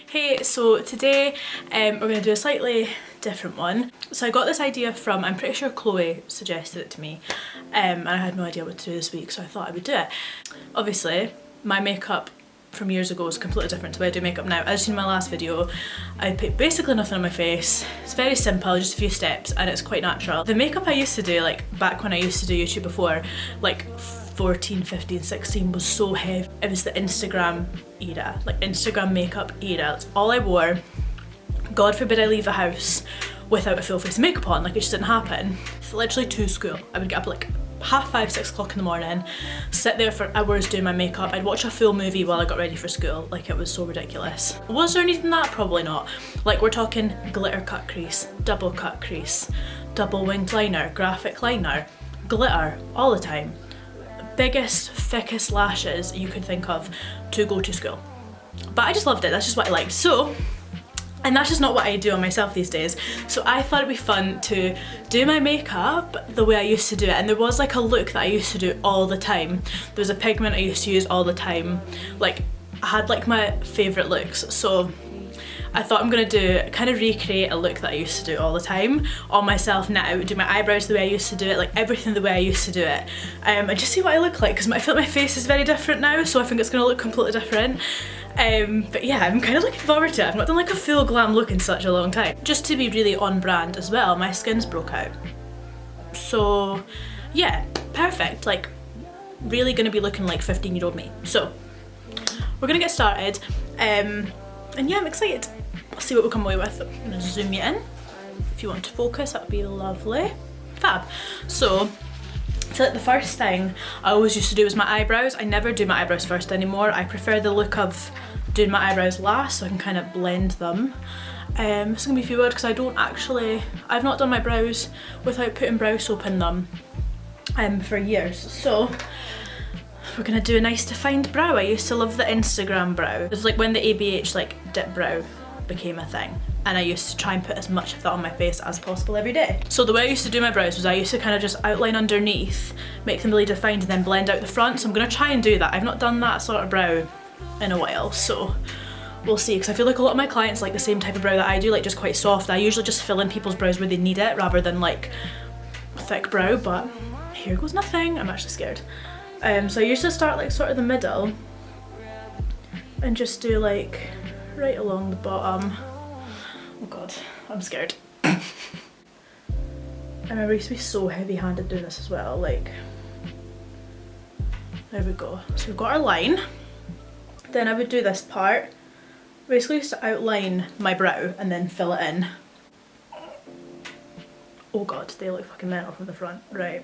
Hey, so today we're going to do a slightly different one. So I got this idea from, I'm pretty sure Chloe suggested it to me, and I had no idea what to do this week, so I thought I would do it. Obviously, my makeup from years ago is completely different to the way I do makeup now. As you seen in my last video, I put basically nothing on my face. It's very simple, just a few steps, and it's quite natural. The makeup I used to do, like back when I used to do YouTube before, like 14, 15, 16 was so heavy. It was the Instagram era, like Instagram makeup era. That's all I wore. God forbid I leave the house without a full face of makeup on, like it just didn't happen. Literally to school, I would get up like 5:30, 6 o'clock in the morning, sit there for hours doing my makeup. I'd watch a full movie while I got ready for school. Like, it was so ridiculous. Was there anything that? Probably not. Like, we're talking glitter cut crease, double cut crease, double winged liner, graphic liner, glitter all the time. Biggest, thickest lashes you could think of to go to school. But I just loved it, that's just what I liked. So, and that's just not what I do on myself these days. So I thought it'd be fun to do my makeup the way I used to do it. And there was like a look that I used to do all the time. There was a pigment I used to use all the time. Like, I had like my favourite looks. So I thought I'm gonna kind of recreate a look that I used to do all the time on myself now, do my eyebrows the way I used to do it, like everything the way I used to do it, and just see what I look like, because I feel like my face is very different now, so I think it's gonna look completely different. But yeah, I'm kind of looking forward to it. I've not done like a full glam look in such a long time. Just to be really on brand as well, my skin's broke out. So yeah, perfect, like really gonna be looking like 15-year-old me. So we're gonna get started, and yeah, I'm excited. Let's see what we come away with. I'm gonna zoom you in. If you want to focus, that would be lovely. Fab. So the first thing I always used to do was my eyebrows. I never do my eyebrows first anymore. I prefer the look of doing my eyebrows last, so I can kind of blend them. This is gonna be a few words because I've not done my brows without putting brow soap in them for years. So we're gonna do a nice defined brow. I used to love the Instagram brow. It was like when the ABH like dip brow became a thing, and I used to try and put as much of that on my face as possible every day. So the way I used to do my brows was I used to kind of just outline underneath, make them really defined, and then blend out the front. So I'm gonna try and do that. I've not done that sort of brow in a while, so we'll see, because I feel like a lot of my clients like the same type of brow that I do, like just quite soft. I usually just fill in people's brows where they need it rather than like thick brow, but here goes nothing. I'm actually scared. So I used to start like sort of the middle and just do like right along the bottom. Oh god, I'm scared. I remember I used to be so heavy-handed doing this as well, like, there we go. So we've got our line. Then I would do this part. Basically used to outline my brow and then fill it in. Oh god, they look fucking mental from the front. Right.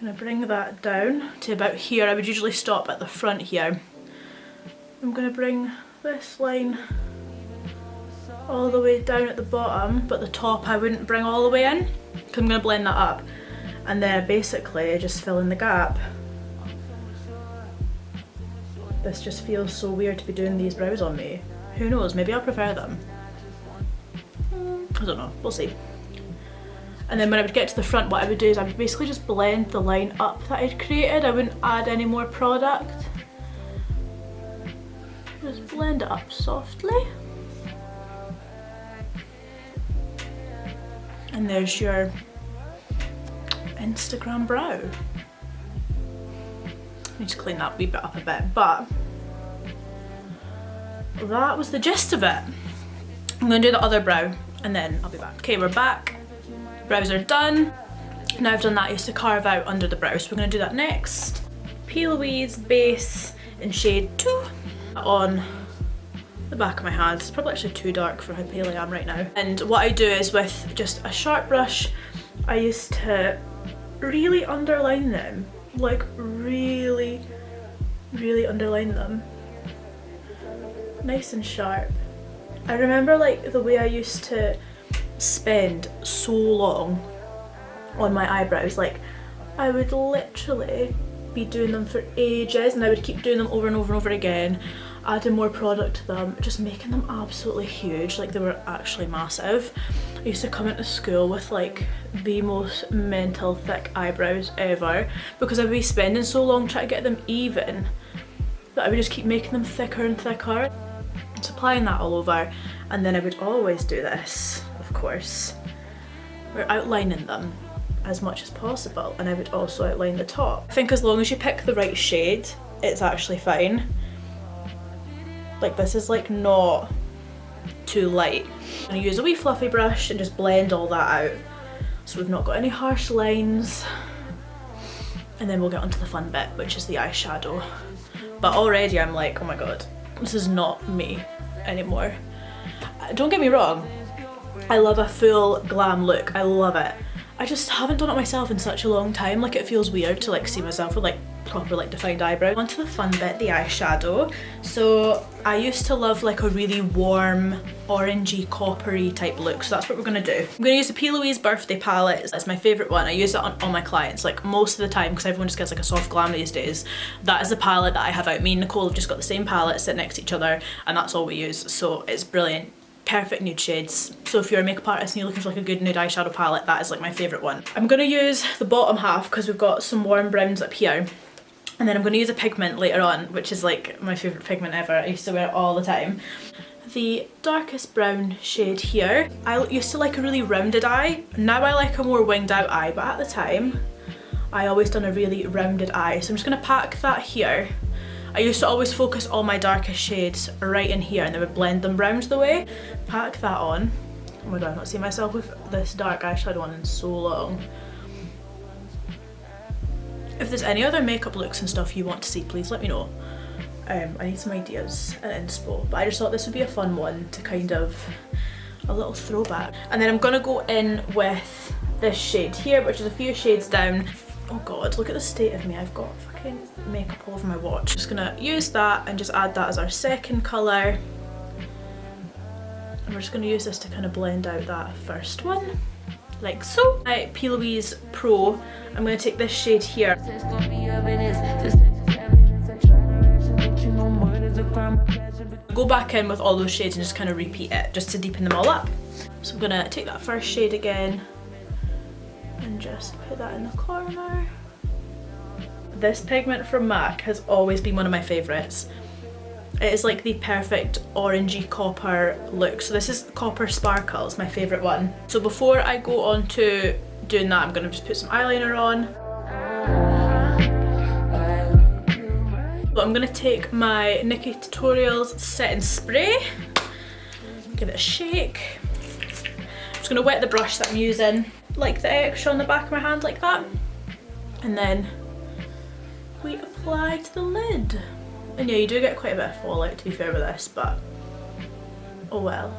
I'm gonna bring that down to about here. I would usually stop at the front here. I'm gonna bring this line all the way down at the bottom, but the top I wouldn't bring all the way in, because I'm gonna blend that up, and then basically just fill in the gap. This just feels so weird to be doing these brows on me. Who knows, maybe I'll prefer them. I don't know, we'll see. And then when I would get to the front, what I would do is I would basically just blend the line up that I'd created. I wouldn't add any more product. Just blend it up softly. And there's your Instagram brow. I need to clean that wee bit up a bit, but that was the gist of it. I'm gonna do the other brow and then I'll be back. Okay, we're back. Brows are done. Now I've done that, I used to carve out under the brow, so we're gonna do that next. P. Louise base in shade 2 on the back of my hand. It's probably actually too dark for how pale I am right now. And what I do is with just a sharp brush, I used to really underline them. Like really, really underline them. Nice and sharp. I remember like the way I used to spend so long on my eyebrows. Like, I would literally be doing them for ages, and I would keep doing them over and over and over again, adding more product to them, just making them absolutely huge. Like, they were actually massive. I used to come into school with like the most mental thick eyebrows ever, because I would be spending so long trying to get them even that I would just keep making them thicker and thicker. So applying that all over, and then I would always do this, of course. We're outlining them as much as possible, and I would also outline the top. I think as long as you pick the right shade, it's actually fine. Like this is like not too light. I'm gonna use a wee fluffy brush and just blend all that out so we've not got any harsh lines. And then we'll get onto the fun bit, which is the eyeshadow. But already I'm like, oh my god, this is not me anymore. Don't get me wrong, I love a full glam look, I love it. I just haven't done it myself in such a long time, like it feels weird to like see myself with like proper like defined eyebrows. Onto the fun bit, the eyeshadow. So I used to love like a really warm orangey coppery type look, so that's what we're gonna do. I'm gonna use the P. Louise Birthday palette. That's my favourite one. I use it on all my clients like most of the time because everyone just gets like a soft glam these days. That is the palette that I have out. Me and Nicole have just got the same palette sit next to each other, and that's all we use, so it's brilliant. Perfect nude shades. So if you're a makeup artist and you're looking for like a good nude eyeshadow palette, that is like my favourite one. I'm gonna use the bottom half because we've got some warm browns up here. And then I'm going to use a pigment later on, which is like my favourite pigment ever. I used to wear it all the time. The darkest brown shade here. I used to like a really rounded eye. Now I like a more winged out eye, but at the time I always done a really rounded eye. So I'm just going to pack that here. I used to always focus all my darkest shades right in here and then would blend them round the way. Pack that on. Oh my god, I've not seen myself with this dark eyeshadow on in so long. If there's any other makeup looks and stuff you want to see, please let me know. I need some ideas and inspo, but I just thought this would be a fun one to kind of, a little throwback. And then I'm gonna go in with this shade here, which is a few shades down. Oh god, look at the state of me. I've got fucking makeup all over my watch. Just gonna use that and just add that as our second colour. And we're just gonna use this to kind of blend out that first one. Like so. My P. Louise Pro, I'm going to take this shade here. Go back in with all those shades and just kind of repeat it, just to deepen them all up. So I'm going to take that first shade again and just put that in the corner. This pigment from MAC has always been one of my favourites. It is like the perfect orangey copper look. So this is Copper Sparkle, it's my favourite one. So before I go on to doing that, I'm going to just put some eyeliner on. So I'm going to take my Nikkie Tutorials Setting Spray, give it a shake. I'm just going to wet the brush that I'm using, like the extra on the back of my hand like that. And then we apply to the lid. And yeah, you do get quite a bit of fallout to be fair with this, but oh well.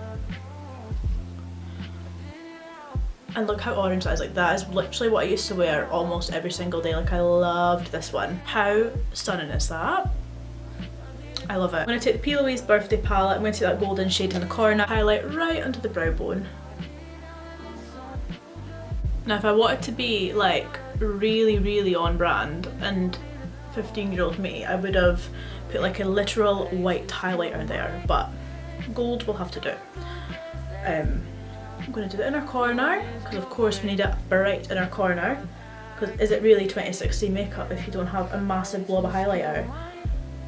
And look how orange that is. Like that is literally what I used to wear almost every single day. Like I loved this one. How stunning is that? I love it. I'm going to take the P. Louise Birthday palette. I'm going to take that golden shade in the corner, highlight right under the brow bone. Now if I wanted to be like really on brand and 15-year-old me, I would have put like a literal white highlighter there, but gold will have to do. I'm going to do the inner corner because of course we need a bright inner corner, because is it really 2016 makeup if you don't have a massive blob of highlighter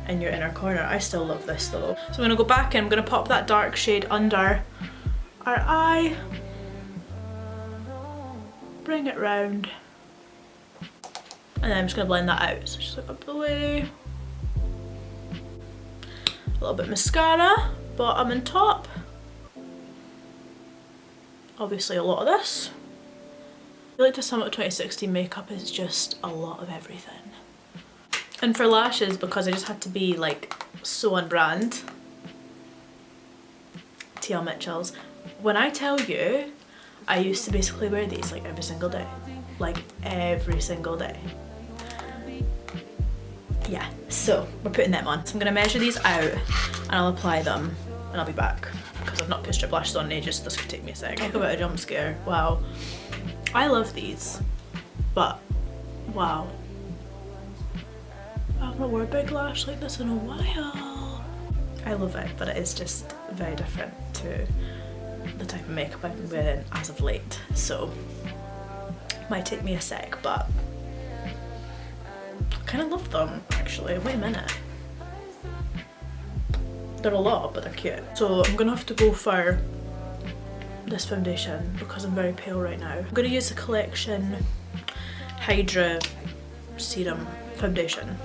in your inner corner? I still love this though. So I'm going to go back in, I'm going to pop that dark shade under our eye, bring it round, and then I'm just going to blend that out. So just look up the way. A little bit mascara, bottom and top. Obviously a lot of this. I feel like to sum up 2016 makeup is just a lot of everything. And for lashes, because I just had to be like so on brand, TL Mitchell's. When I tell you, I used to basically wear these like every single day. Like every single day. Yeah, so we're putting them on. So I'm gonna measure these out and I'll apply them and I'll be back because I've not put strip lashes on in ages. This could take me a sec. Talk about a jump scare. Wow. I love these, but wow. I've not worn a big lash like this in a while. I love it, but it is just very different to the type of makeup I've been wearing as of late. So might take me a sec, but I kind of love them actually. Wait a minute. They're a lot, but they're cute. So I'm gonna have to go for this foundation because I'm very pale right now. I'm gonna use the Collection Hydra Serum Foundation.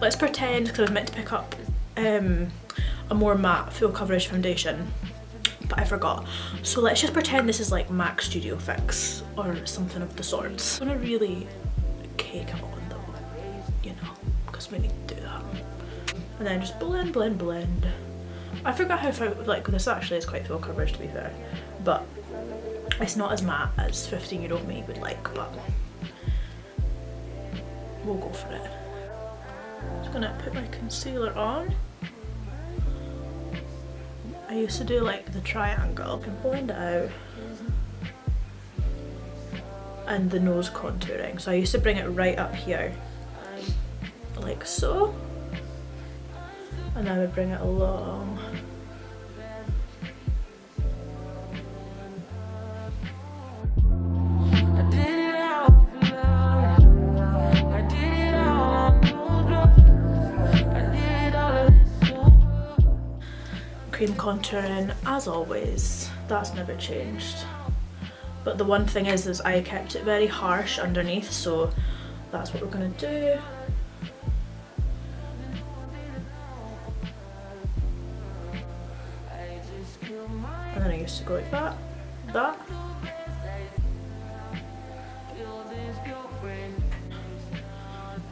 Let's pretend, because I was meant to pick up a more matte full coverage foundation, but I forgot. So let's just pretend this is like MAC Studio Fix or something of the sorts. I'm gonna really cake it on though, you know, because we need to do that. And then just blend, blend, blend. I forgot how far, like this actually is quite full coverage to be fair, but it's not as matte as 15-year-old me would like, but we'll go for it. Just gonna put my concealer on. I used to do like the triangle. I can blend it out. And the nose contouring. So I used to bring it right up here, like so. And I would bring it along. Cream contouring, as always, that's never changed. But the one thing is I kept it very harsh underneath, so that's what we're gonna do. And then I used to go like that, that.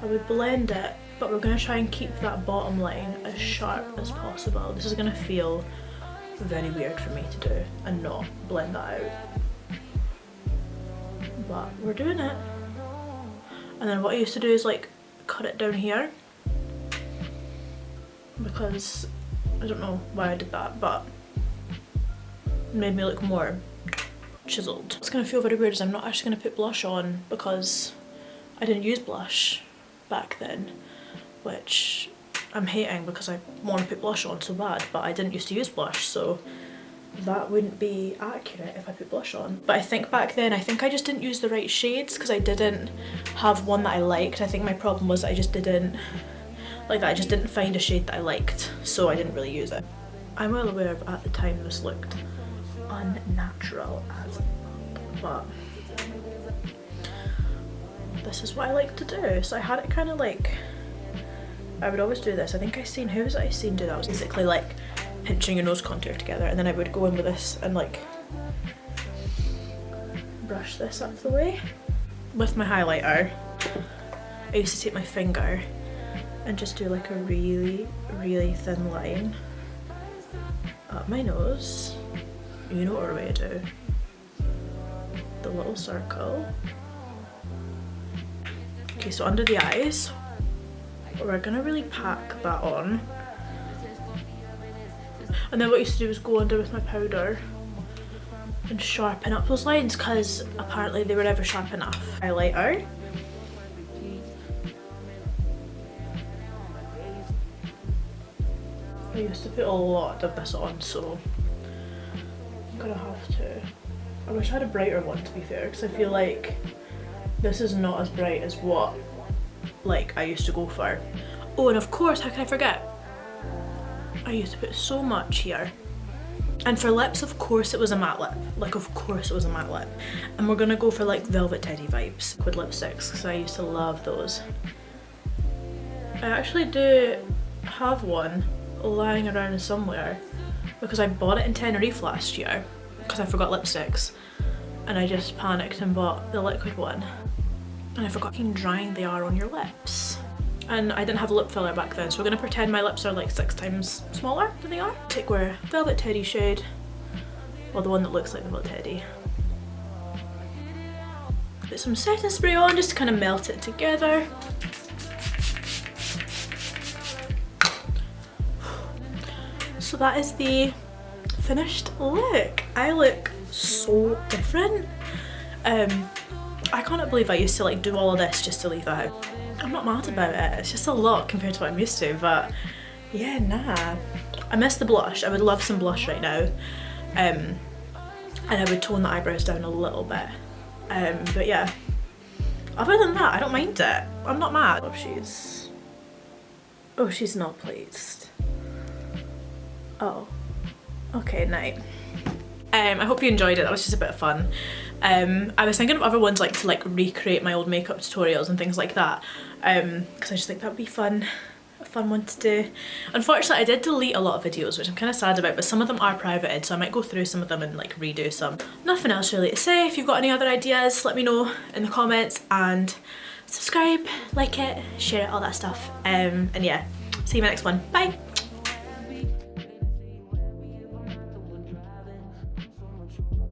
I would blend it, but we're going to try and keep that bottom line as sharp as possible. This is going to feel very weird for me to do and not blend that out. But we're doing it. And then what I used to do is like cut it down here, because I don't know why I did that, but it made me look more chiseled. What's going to feel very weird is I'm not actually going to put blush on because I didn't use blush back then, which I'm hating because I want to put blush on so bad, but I didn't used to use blush, so that wouldn't be accurate if I put blush on. But I think back then, I think I just didn't use the right shades because I didn't have one that I liked. I think my problem was I just didn't like that. I just didn't find a shade that I liked, so I didn't really use it. I'm well aware of at the time this looked unnatural as fuck, but this is what I like to do. So I had it kind of like, I would always do this. I think I seen, who was it I seen do that? It was basically like pinching your nose contour together, and then I would go in with this and like brush this up the way. With my highlighter, I used to take my finger and just do like a really, really thin line up my nose. You know what way to do. The little circle. Okay, so under the eyes, we're gonna really pack that on. And then what I used to do was go under with my powder and sharpen up those lines, because apparently they were never sharp enough. Highlighter. I used to put a lot of this on, so I'm gonna have to. I wish I had a brighter one, to be fair, because I feel like this is not as bright as what like I used to go for. Oh, and of course, how can I forget? I used to put so much here. And for lips, of course it was a matte lip. Like, of course it was a matte lip. And we're gonna go for like Velvet Teddy vibes with lipsticks, because I used to love those. I actually do have one lying around somewhere because I bought it in Tenerife last year because I forgot lipsticks, and I just panicked and bought the liquid one, and I forgot how drying they are on your lips. And I didn't have a lip filler back then, so we're gonna pretend my lips are like 6 times smaller than they are. Take our Velvet Teddy shade, well, the one that looks like Velvet Teddy. Put some setting spray on just to kind of melt it together. So that is the finished look. I look so different. I can't believe I used to like do all of this just to leave the house. I'm not mad about it, it's just a lot compared to what I'm used to, but yeah, nah. I miss the blush. I would love some blush right now. And I would tone the eyebrows down a little bit. But yeah, other than that, I don't mind it. I'm not mad. Oh, she's not pleased. Oh, okay, night. I hope you enjoyed it. That was just a bit of fun. I was thinking of other ones like to like recreate my old makeup tutorials and things like that, because I just think that would be fun. A fun one to do. Unfortunately, I did delete a lot of videos, which I'm kind of sad about, but some of them are privated, so I might go through some of them and like redo some. Nothing else really to say. If you've got any other ideas, let me know in the comments, and subscribe, like it, share it, all that stuff. And yeah, see you in my next one. Bye!